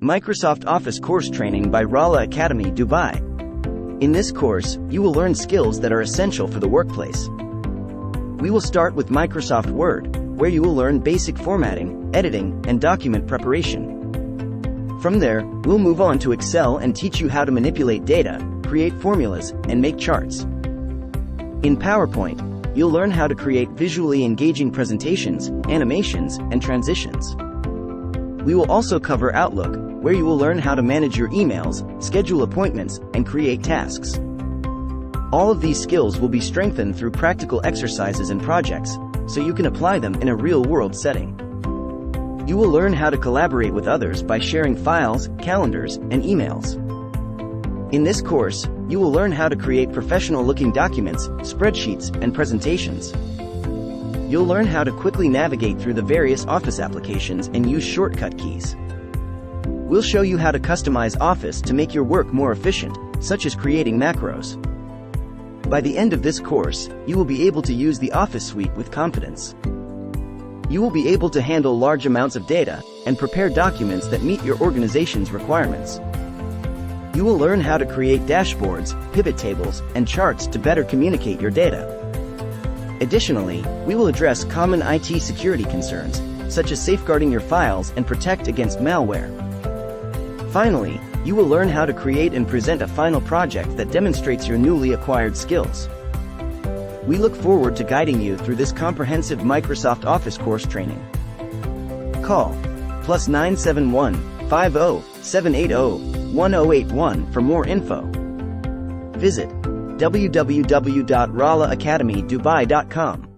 Microsoft Office Course Training by Rolla Academy, Dubai. In this course, you will learn skills that are essential for the workplace. We will start with Microsoft Word, where you will learn basic formatting, editing, and document preparation. From there, we'll move on to Excel and teach you how to manipulate data, create formulas, and make charts. In PowerPoint, you'll learn how to create visually engaging presentations, animations, and transitions. We will also cover Outlook, where you will learn how to manage your emails, schedule appointments, and create tasks. All of these skills will be strengthened through practical exercises and projects, so you can apply them in a real-world setting. You will learn how to collaborate with others by sharing files, calendars, and emails. In this course, you will learn how to create professional-looking documents, spreadsheets, and presentations. You'll learn how to quickly navigate through the various Office applications and use shortcut keys. We'll show you how to customize Office to make your work more efficient, such as creating macros. By the end of this course, you will be able to use the Office suite with confidence. You will be able to handle large amounts of data and prepare documents that meet your organization's requirements. You will learn how to create dashboards, pivot tables, and charts to better communicate your data. Additionally, we will address common IT security concerns, such as safeguarding your files and protect against malware. Finally, you will learn how to create and present a final project that demonstrates your newly acquired skills. We look forward to guiding you through this comprehensive Microsoft Office course training. Call +971 50 780 1081 for more info. Visit www.rollaacademydubai.com.